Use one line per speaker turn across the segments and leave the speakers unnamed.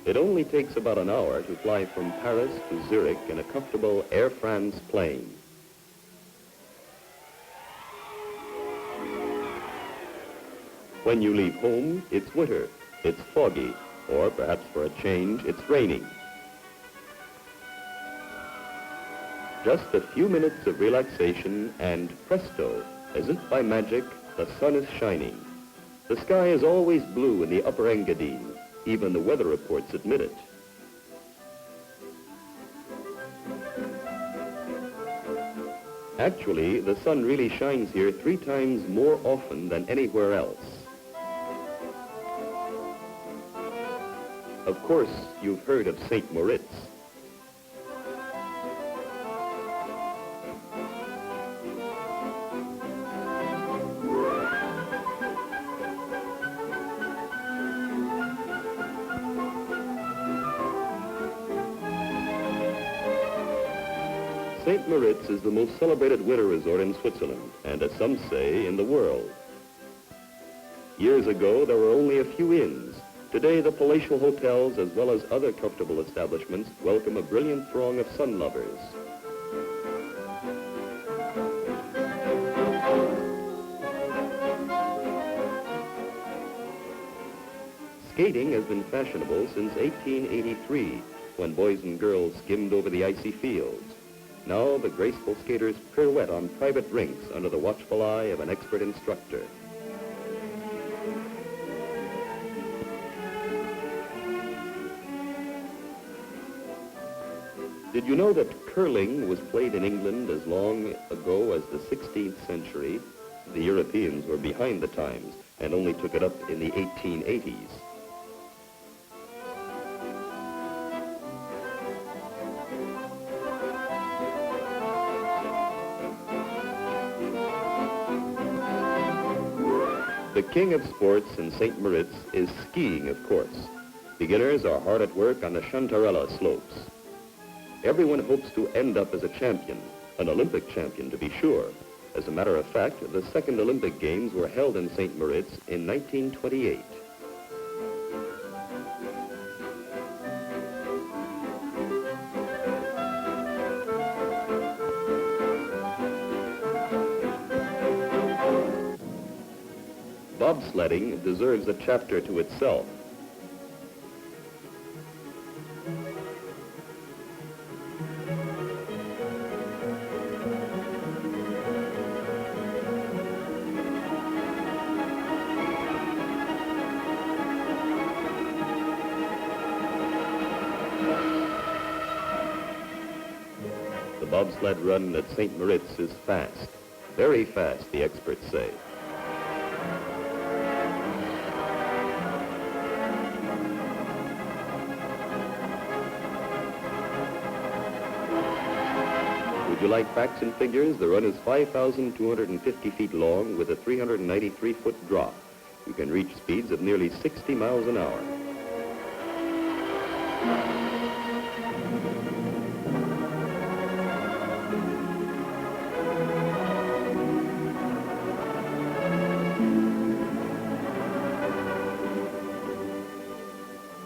It only takes about an hour to fly from Paris to Zurich in a comfortable Air France plane. When you leave home, it's winter, it's foggy, or perhaps for a change, it's raining. Just a few minutes of relaxation and presto, as if by magic, the sun is shining. The sky is always blue in the upper Engadine. Even the weather reports admit it. Actually, the sun really shines here 3 times more often than anywhere else. Of course, you've heard of Saint Moritz. Saint Moritz is the most celebrated winter resort in Switzerland, and as some say, in the world. Years ago, there were only a few inns. Today, the palatial hotels, as well as other comfortable establishments, welcome a brilliant throng of sun lovers. Skating has been fashionable since 1883, when boys and girls skimmed over the icy fields. Now, the graceful skaters pirouette on private rinks under the watchful eye of an expert instructor. Did you know that curling was played in England as long ago as the 16th century? The Europeans were behind the times and only took it up in the 1880s. The king of sports in Saint Moritz is skiing, of course. Beginners are hard at work on the Chantarella slopes. Everyone hopes to end up as a champion, an Olympic champion to be sure. As a matter of fact, the second Olympic Games were held in Saint Moritz in 1928. Bobsledding deserves a chapter to itself. The bobsled run at Saint Moritz is fast, very fast, the experts say. Would you like facts and figures? The run is 5,250 feet long with a 393-foot drop. You can reach speeds of nearly 60 miles an hour.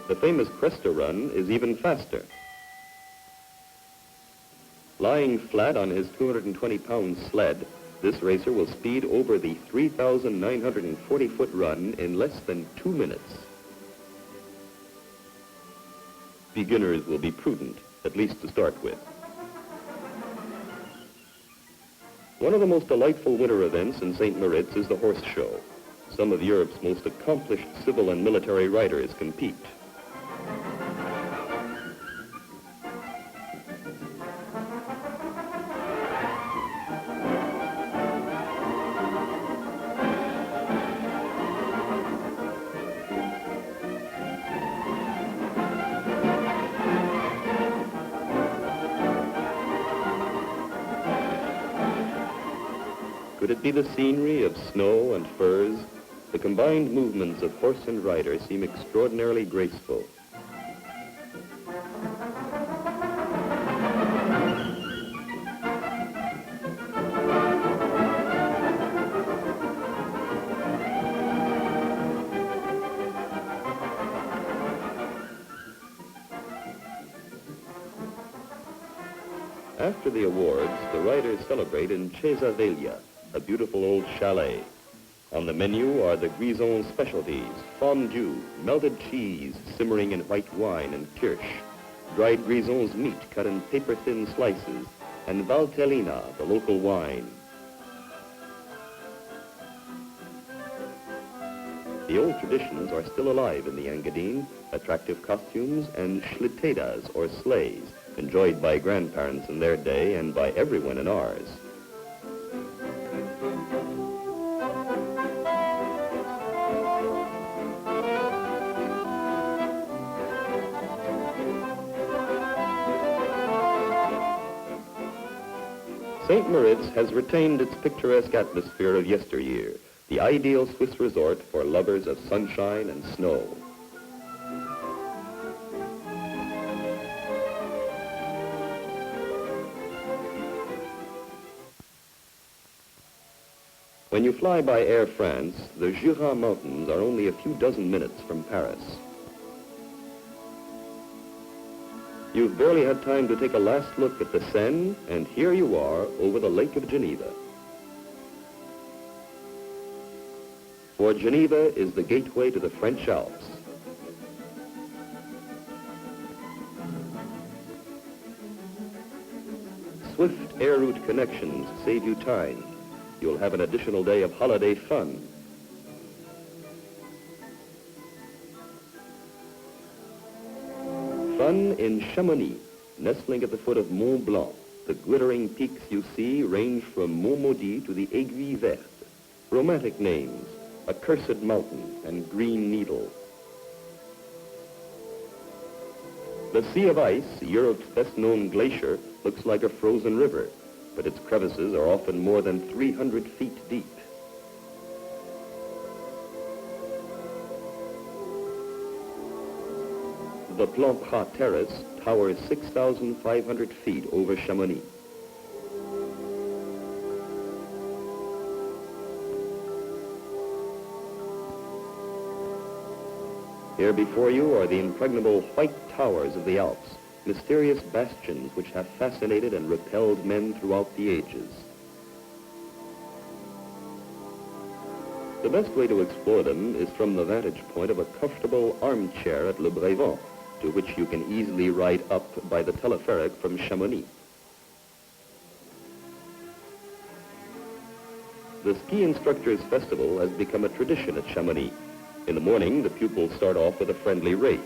The famous Cresta Run is even faster. Lying flat on his 220-pound sled, this racer will speed over the 3,940-foot run in less than 2 minutes. Beginners will be prudent, at least to start with. One of the most delightful winter events in Saint Moritz is the horse show. Some of Europe's most accomplished civil and military riders compete. Could it be the scenery of snow and firs? The combined movements of horse and rider seem extraordinarily graceful. After the awards, the riders celebrate in Chesa Veglia, a beautiful old chalet. On the menu are the Grison specialties, fondue, melted cheese simmering in white wine and kirsch, dried Grison's meat cut in paper-thin slices, and Valtellina, the local wine. The old traditions are still alive in the Engadine, attractive costumes and schlittedas or sleighs, enjoyed by grandparents in their day and by everyone in ours. Saint Moritz has retained its picturesque atmosphere of yesteryear, the ideal Swiss resort for lovers of sunshine and snow. When you fly by Air France, the Jura Mountains are only a few dozen minutes from Paris. You've barely had time to take a last look at the Seine, and here you are over the Lake of Geneva. For Geneva is the gateway to the French Alps. Swift air route connections save you time. You'll have an additional day of holiday fun. Fun in Chamonix, nestling at the foot of Mont Blanc. The glittering peaks you see range from Mont Maudit to the Aiguille Verte. Romantic names, Accursed Mountain and Green Needle. The Sea of Ice, Europe's best-known glacier, looks like a frozen river, but its crevices are often more than 300 feet deep. The Planchat Terrace towers 6,500 feet over Chamonix. Here before you are the impregnable white towers of the Alps, mysterious bastions which have fascinated and repelled men throughout the ages. The best way to explore them is from the vantage point of a comfortable armchair at Le Brévent, to which you can easily ride up by the telepheric from Chamonix. The Ski Instructors Festival has become a tradition at Chamonix. In the morning, the pupils start off with a friendly race.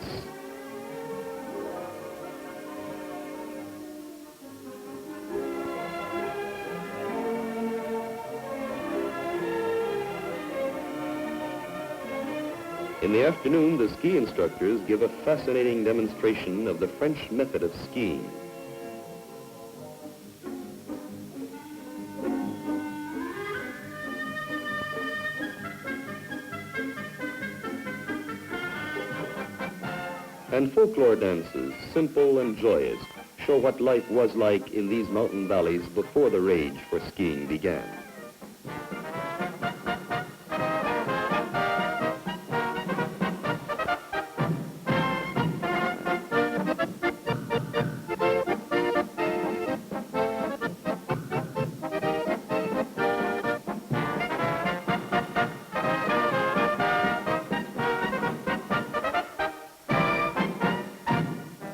In the afternoon, the ski instructors give a fascinating demonstration of the French method of skiing. And folklore dances, simple and joyous, show what life was like in these mountain valleys before the rage for skiing began.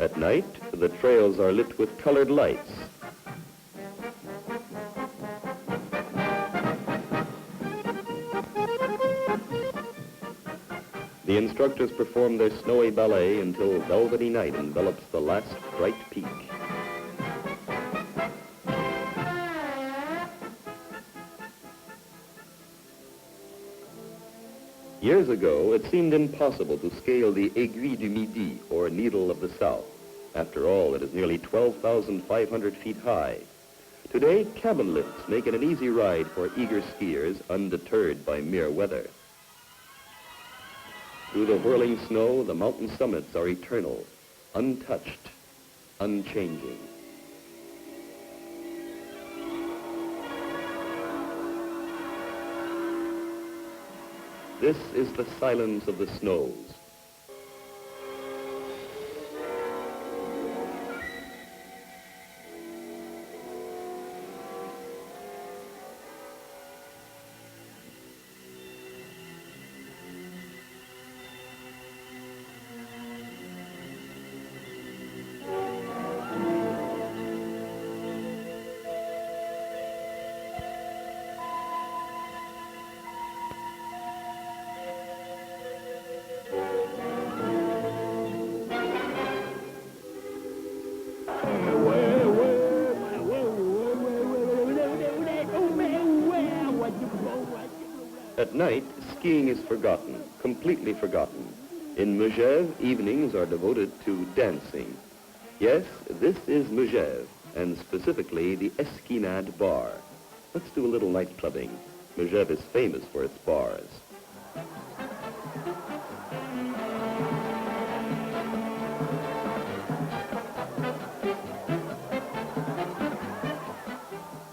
At night, the trails are lit with colored lights. The instructors perform their snowy ballet until velvety night envelops the last bright peak. Years ago, it seemed impossible to scale the Aiguille du Midi, or Needle of the South. After all, it is nearly 12,500 feet high. Today, cabin lifts make it an easy ride for eager skiers, undeterred by mere weather. Through the whirling snow, the mountain summits are eternal, untouched, unchanging. This is the silence of the snows. At night, skiing is forgotten, completely forgotten. In Megève, evenings are devoted to dancing. Yes, this is Megève, and specifically the Esquinade Bar. Let's do a little night clubbing. Megève is famous for its bars.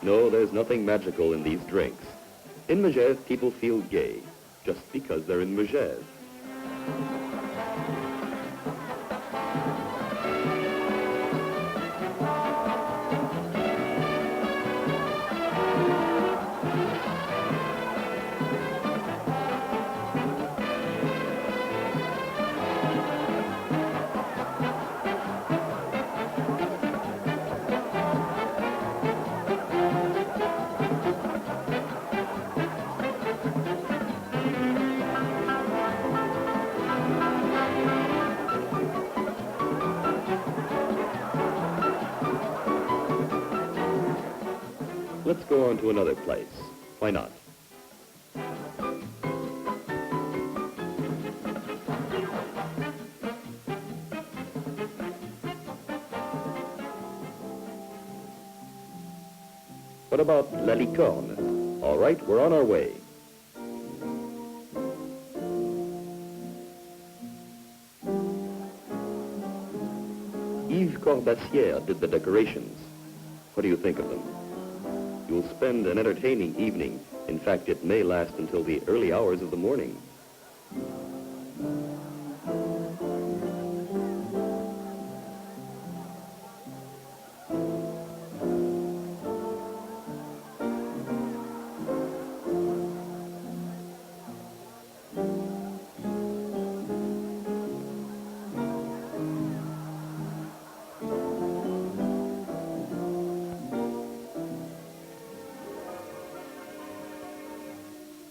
No, there's nothing magical in these drinks. In Megève, people feel gay, just because they're in Megève. Let's go on to another place. Why not? What about La Licorne? All right, we're on our way. Yves Corbassière did the decorations. What do you think of them? You'll spend an entertaining evening. In fact, it may last until the early hours of the morning.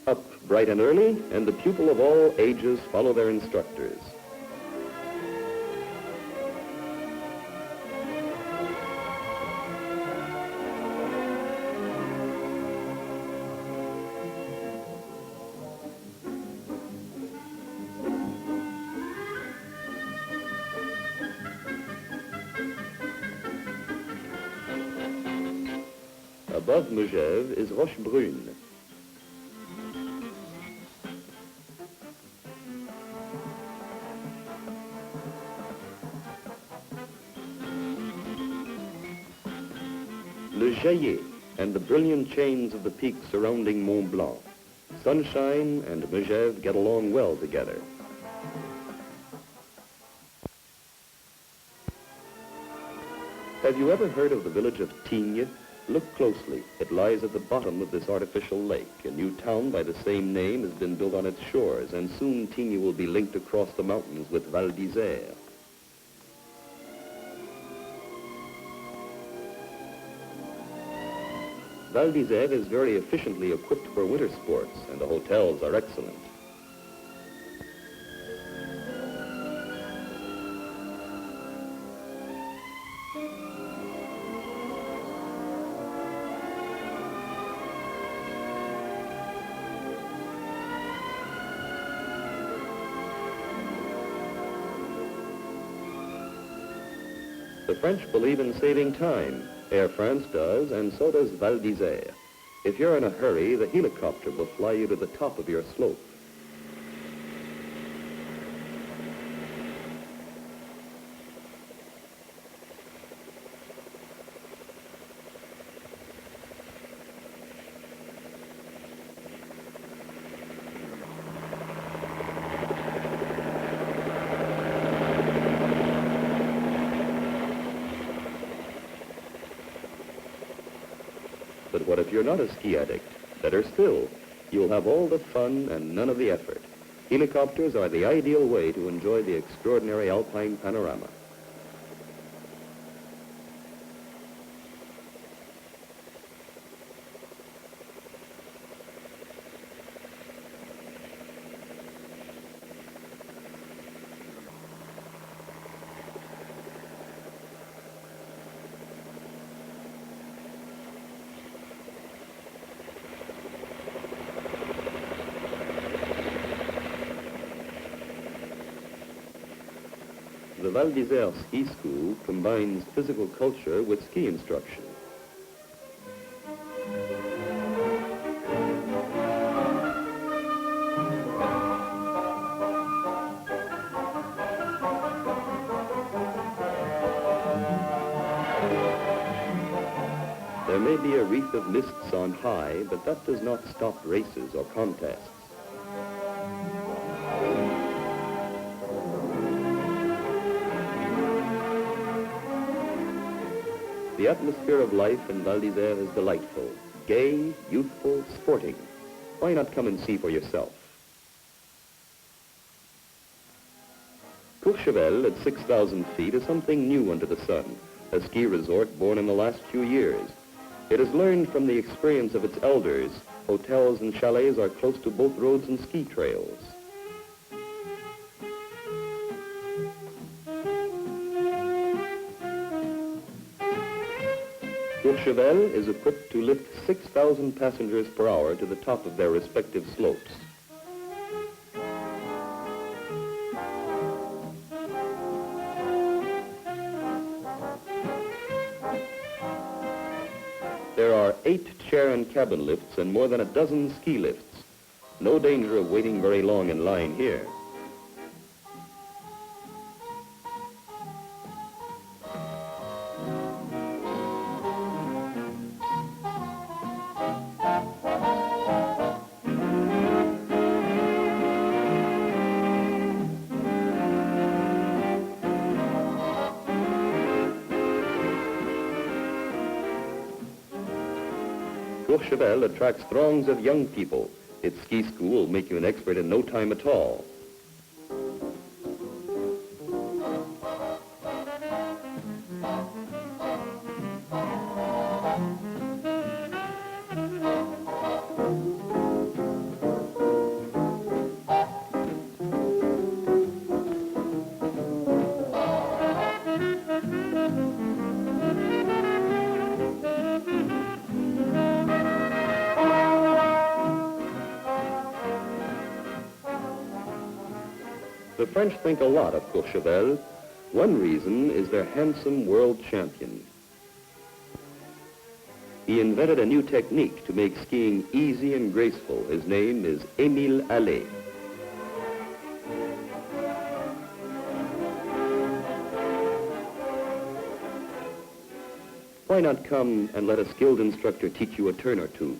Up bright and early, and the pupil of all ages follow their instructors. Above Megève is Rochebrune. Le Jaillet and the brilliant chains of the peaks surrounding Mont Blanc. Sunshine and Megève get along well together. Have you ever heard of the village of Tignes? Look closely. It lies at the bottom of this artificial lake. A new town by the same name has been built on its shores, and soon Tignes will be linked across the mountains with Val d'Isère. Val d'Isère is very efficiently equipped for winter sports, and the hotels are excellent. The French believe in saving time. Air France does, and so does Val d'Isère. If you're in a hurry, the helicopter will fly you to the top of your slope. But what if you're not a ski addict? Better still, you'll have all the fun and none of the effort. Helicopters are the ideal way to enjoy the extraordinary alpine panorama. the Val d'Isère Ski School combines physical culture with ski instruction. There may be a wreath of mists on high, but that does not stop races or contests. The atmosphere of life in Val d'Isère is delightful, gay, youthful, sporting. Why not come and see for yourself? Courchevel at 6,000 feet is something new under the sun, a ski resort born in the last few years. It has learned from the experience of its elders. Hotels and chalets are close to both roads and ski trails. Courchevel is equipped to lift 6,000 passengers per hour to the top of their respective slopes. There are 8 chair and cabin lifts and more than a dozen ski lifts. No danger of waiting very long in line here. Courchevel attracts throngs of young people. Its ski school will make you an expert in no time at all. The French think a lot of Courchevel. One reason is their handsome world champion. He invented a new technique to make skiing easy and graceful. His name is Émile Allais. Why not come and let a skilled instructor teach you a turn or two?